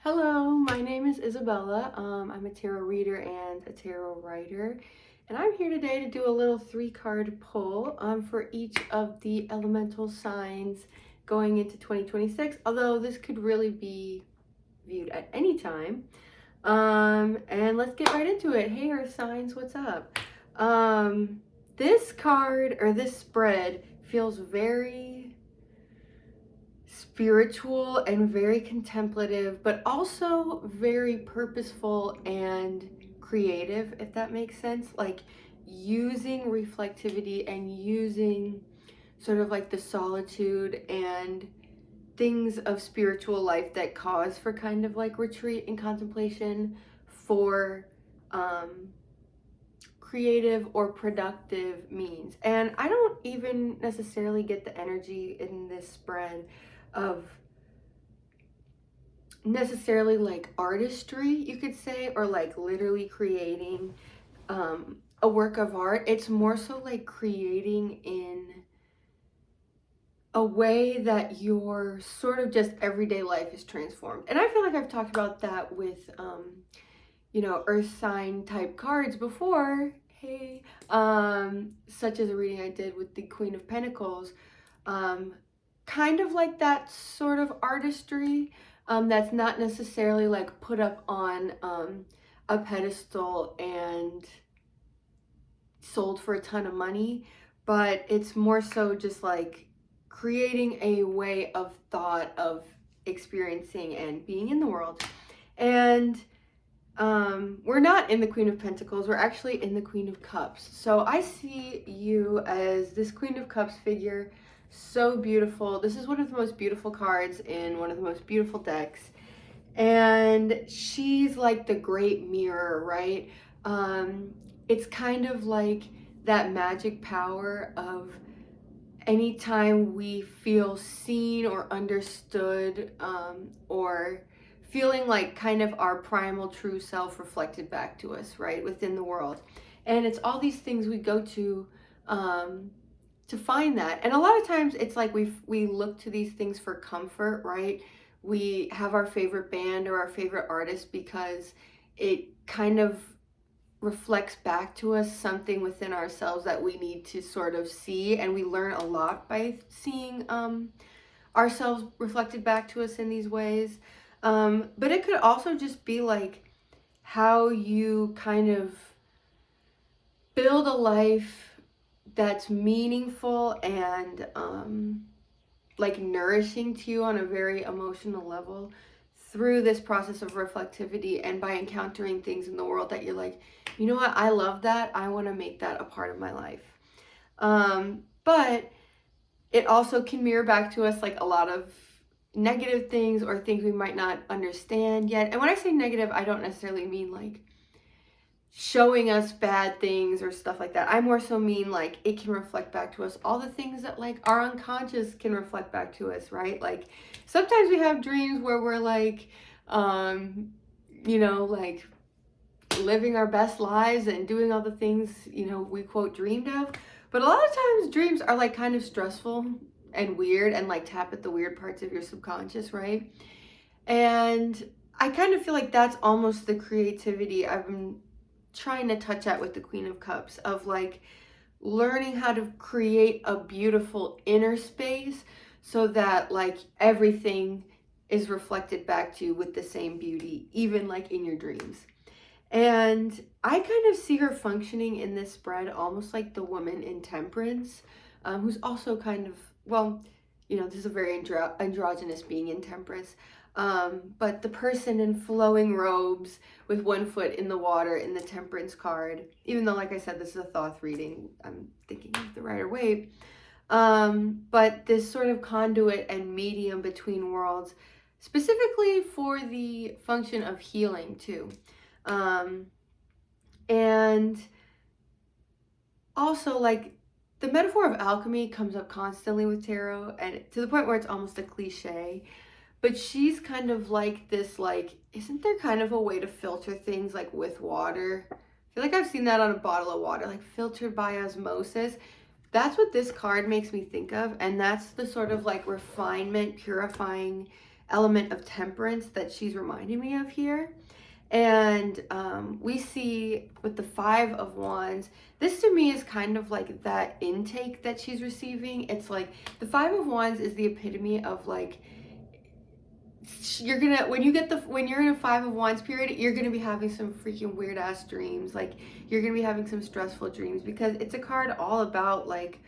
Hello, my name is Isabella. I'm a tarot reader and a tarot writer, and I'm here today to do a little three-card pull for each of the elemental signs going into 2026, although this could really be viewed at any time. And let's get right into it. Hey, Earth signs, what's up? This card or this spread feels very spiritual and very contemplative, but also very purposeful and creative, if that makes sense. Like using reflectivity and using sort of like the solitude and things of spiritual life that cause for kind of like retreat and contemplation for creative or productive means. And I don't even necessarily get the energy in this spread of necessarily like artistry, you could say, or like literally creating a work of art. It's more so like creating in a way that your sort of just everyday life is transformed. And I feel like I've talked about that with earth sign type cards before. Hey, such as a reading I did with the Queen of Pentacles. Kind of like that sort of artistry that's not necessarily like put up on a pedestal and sold for a ton of money, but it's more so just like creating a way of thought of experiencing and being in the world. And we're not in the Queen of Pentacles, we're actually in the Queen of Cups. So I see you as this Queen of Cups figure, so beautiful. This is one of the most beautiful cards in one of the most beautiful decks. And she's like the great mirror, right? It's kind of like that magic power of anytime we feel seen or understood, or feeling like kind of our primal true self reflected back to us, right, within the world. And it's all these things we go to find that. And a lot of times it's like we look to these things for comfort, right? We have our favorite band or our favorite artist because it kind of reflects back to us something within ourselves that we need to sort of see, and we learn a lot by seeing ourselves reflected back to us in these ways. But it could also just be like how you kind of build a life that's meaningful and like nourishing to you on a very emotional level through this process of reflectivity, and by encountering things in the world that you're like, you know what, I love that, I want to make that a part of my life. But it also can mirror back to us like a lot of negative things or things we might not understand yet. And when I say negative, I don't necessarily mean like showing us bad things or stuff like that. I more so mean like it can reflect back to us all the things that like our unconscious can reflect back to us, right? Like sometimes we have dreams where we're like like living our best lives and doing all the things we quote dreamed of. But a lot of times dreams are like kind of stressful and weird and like tap at the weird parts of your subconscious, right? And I kind of feel like that's almost the creativity I've been trying to touch at with the Queen of Cups, of like learning how to create a beautiful inner space so that like everything is reflected back to you with the same beauty, even like in your dreams. And I kind of see her functioning in this spread almost like the woman in Temperance, who's also kind of, well, this is a very androgynous being in Temperance. But the person in flowing robes with one foot in the water in the Temperance card, even though, like I said, this is a thoth reading, I'm thinking of the Rider-Waite. But this sort of conduit and medium between worlds, specifically for the function of healing too. And also like the metaphor of alchemy comes up constantly with tarot, and to the point where it's almost a cliche. But she's kind of like this, like, isn't there kind of a way to filter things like with water? I feel like I've seen that on a bottle of water, like filtered by osmosis. That's what this card makes me think of. And that's the sort of like refinement, purifying element of temperance that she's reminding me of here. And we see with the Five of Wands, this to me is kind of like that intake that she's receiving. It's like the Five of Wands is the epitome of like, you're gonna, when you're in a Five of Wands period, you're gonna be having some freaking weird ass dreams. Like you're gonna be having some stressful dreams, because it's a card all about like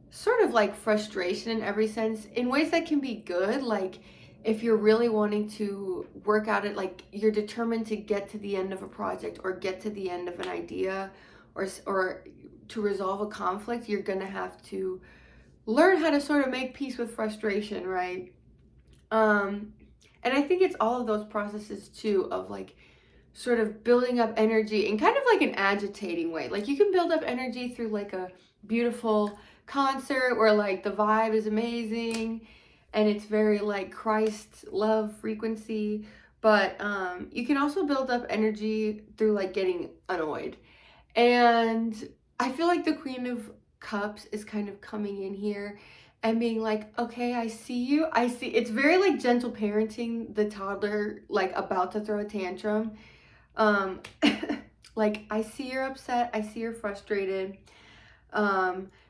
sort of like frustration in every sense, in ways that can be good. Like if you're really wanting to work out it, like you're determined to get to the end of a project or get to the end of an idea, or to resolve a conflict, you're gonna have to learn how to sort of make peace with frustration, right? And I think it's all of those processes too, of like sort of building up energy in kind of like an agitating way. Like you can build up energy through like a beautiful concert where like the vibe is amazing and it's very like Christ love frequency, but you can also build up energy through like getting annoyed. And I feel like the Queen of Cups is kind of coming in here and being like, okay, I see you. I see. It's very like gentle parenting the toddler, like about to throw a tantrum. Um, like, I see you're upset. I see you're frustrated.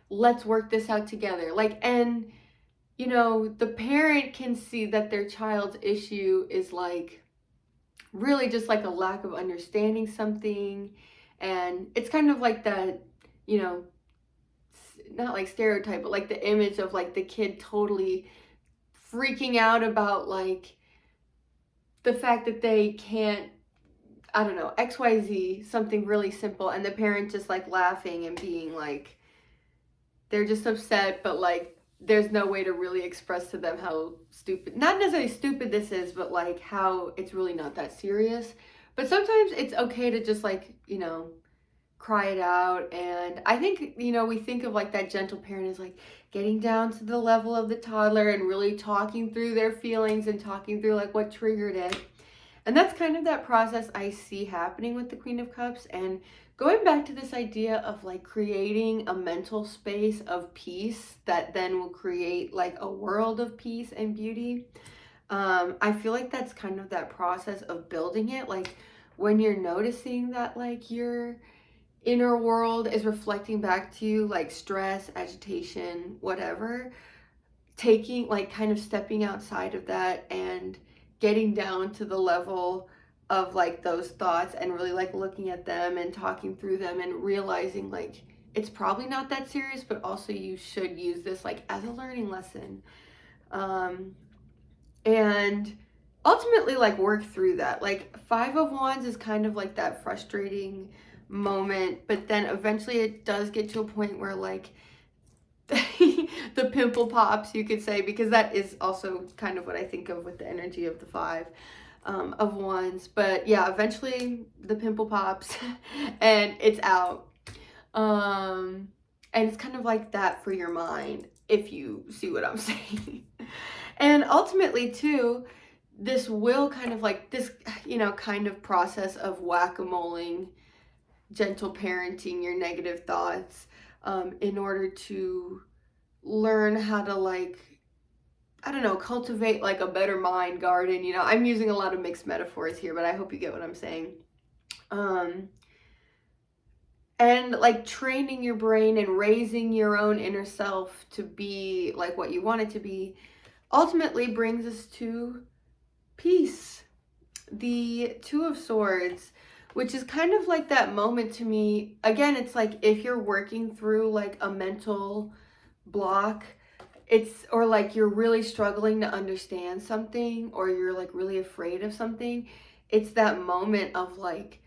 Let's work this out together. Like, and you know, the parent can see that their child's issue is like really just like a lack of understanding something. And it's kind of like that, you know, not like stereotype, but like the image of like the kid totally freaking out about like the fact that they can't, I don't know, XYZ, something really simple, and the parent just like laughing and being like, they're just upset, but like there's no way to really express to them how stupid, not necessarily stupid this is, but like how it's really not that serious. But sometimes it's okay to just like, you know, cry it out. And I think, you know, we think of like that gentle parent as like getting down to the level of the toddler and really talking through their feelings and talking through like what triggered it. And that's kind of that process I see happening with the Queen of Cups. And going back to this idea of like creating a mental space of peace that then will create like a world of peace and beauty. I feel like that's kind of that process of building it. Like when you're noticing that like your inner world is reflecting back to you like stress, agitation, whatever, taking like kind of stepping outside of that and getting down to the level of like those thoughts and really like looking at them and talking through them and realizing like it's probably not that serious, but also you should use this like as a learning lesson. And ultimately like work through that. Like Five of Wands is kind of like that frustrating moment, but then eventually it does get to a point where like the pimple pops, you could say, because that is also kind of what I think of with the energy of the Five of Wands. But yeah, eventually the pimple pops and it's out. And it's kind of like that for your mind, if you see what I'm saying. And ultimately too, this will kind of like this, you know, kind of process of whack-a-moling, gentle parenting your negative thoughts in order to learn how to like, I don't know, cultivate like a better mind garden. You know, I'm using a lot of mixed metaphors here, but I hope you get what I'm saying. And like training your brain and raising your own inner self to be like what you want it to be ultimately brings us to peace. The Two of Swords, which is kind of like that moment to me. Again, it's like if you're working through like a mental block, it's, or like you're really struggling to understand something, or you're like really afraid of something, it's that moment of like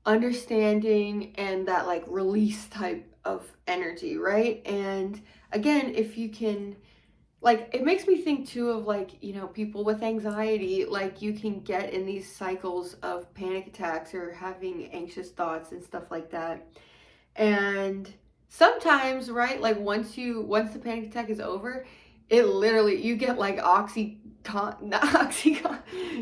understanding and that like release type of energy, right? And again, if you can, like, it makes me think too of like, you know, people with anxiety, like you can get in these cycles of panic attacks or having anxious thoughts and stuff like that. And sometimes, right, like once the panic attack is over, it literally, you get like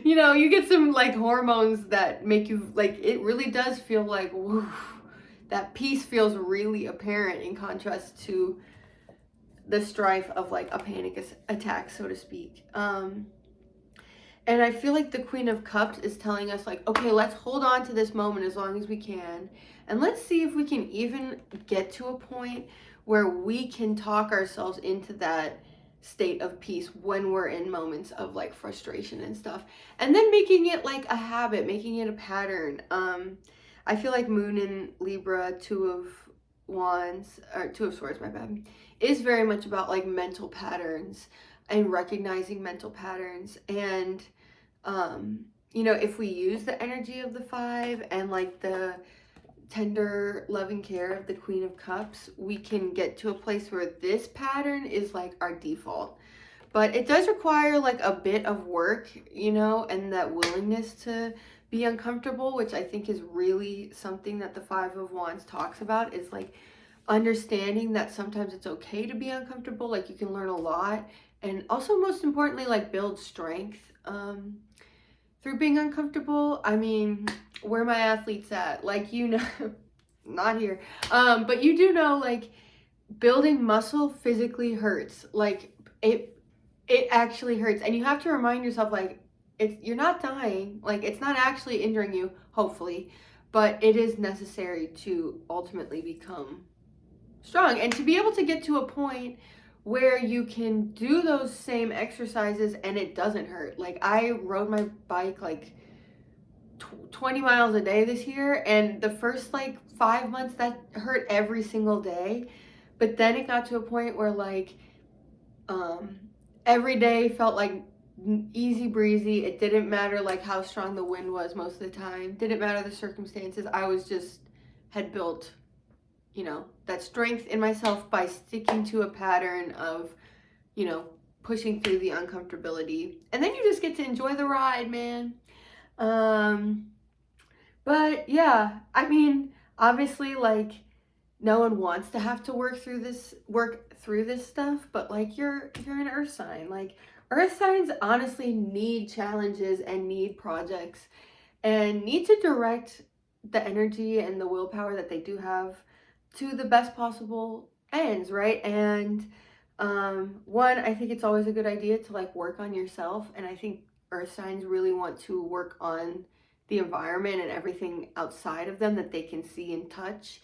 you know, you get some like hormones that make you like, it really does feel like, whew, that peace feels really apparent in contrast to the strife of like a panic attack, so to speak. And I feel like the Queen of Cups is telling us like, okay, let's hold on to this moment as long as we can. And let's see if we can even get to a point where we can talk ourselves into that state of peace when we're in moments of like frustration and stuff. And then making it like a habit, making it a pattern. I feel like Moon in Libra, Two of Wands, or Two of Swords, my bad, is very much about like mental patterns and recognizing mental patterns. And you know, if we use the energy of the five and like the tender loving care of the Queen of Cups, we can get to a place where this pattern is like our default. But it does require like a bit of work, you know, and that willingness to be uncomfortable, which I think is really something that the Five of Wands talks about, is like understanding that sometimes it's okay to be uncomfortable. Like you can learn a lot, and also most importantly, like build strength through being uncomfortable. I mean, where my athletes at? Like, you know, not here. But you do know, like, building muscle physically hurts. Like, it actually hurts. And you have to remind yourself, like, you're not dying. Like, it's not actually injuring you, hopefully. But it is necessary to ultimately become strong. And to be able to get to a point where you can do those same exercises and it doesn't hurt. Like I rode my bike like 20 miles a day this year, and the first like 5 months that hurt every single day. But then it got to a point where like every day felt like easy breezy. It didn't matter like how strong the wind was most of the time. Didn't matter the circumstances. I was just had built, you know, that strength in myself by sticking to a pattern of, you know, pushing through the uncomfortability. And then you just get to enjoy the ride, man. But yeah, I mean, obviously like no one wants to have to work through this stuff, but like you're an earth sign. Like earth signs honestly need challenges and need projects and need to direct the energy and the willpower that they do have to the best possible ends, right? And one, I think it's always a good idea to like work on yourself, and I think earth signs really want to work on the environment and everything outside of them that they can see and touch.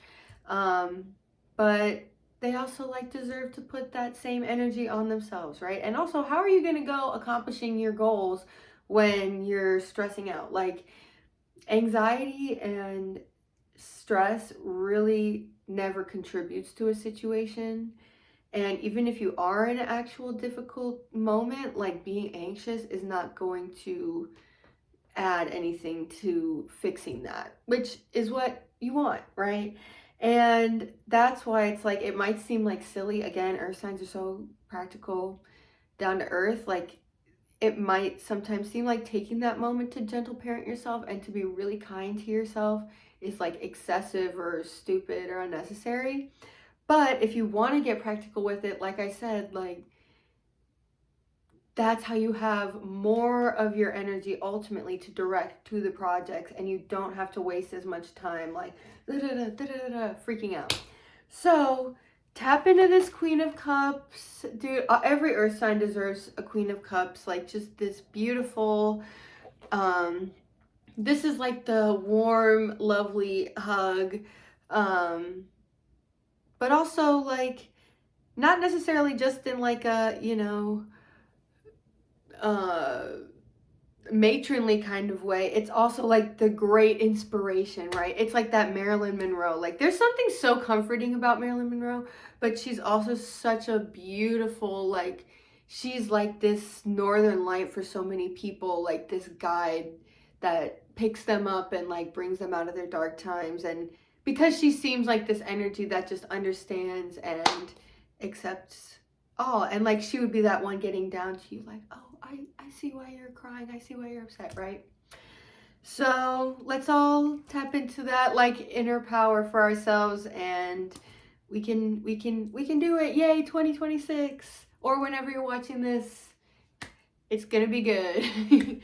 But they also like deserve to put that same energy on themselves, right? And also, how are you going to go accomplishing your goals when you're stressing out? Like anxiety and stress really never contributes to a situation. And even if you are in an actual difficult moment, like being anxious is not going to add anything to fixing that, which is what you want, right? And that's why it's like, it might seem like silly. Again, earth signs are so practical, down to earth. Like it might sometimes seem like taking that moment to gentle parent yourself and to be really kind to yourself is like excessive or stupid or unnecessary. But if you want to get practical with it, like I said, like that's how you have more of your energy ultimately to direct to the projects, and you don't have to waste as much time like freaking out. So tap into this Queen of Cups, dude. Every earth sign deserves a Queen of Cups, like just this beautiful this is like the warm, lovely hug, but also like not necessarily just in like a, you know, matronly kind of way. It's also like the great inspiration, right? It's like that Marilyn Monroe. Like there's something so comforting about Marilyn Monroe, but she's also such a beautiful, like she's like this northern light for so many people, like this guide that picks them up and like brings them out of their dark times. And because she seems like this energy that just understands and accepts all, and like she would be that one getting down to you like, oh, I see why you're crying, I see why you're upset, right? So let's all tap into that like inner power for ourselves, and we can do it. Yay, 2026, or whenever you're watching this, it's gonna be good.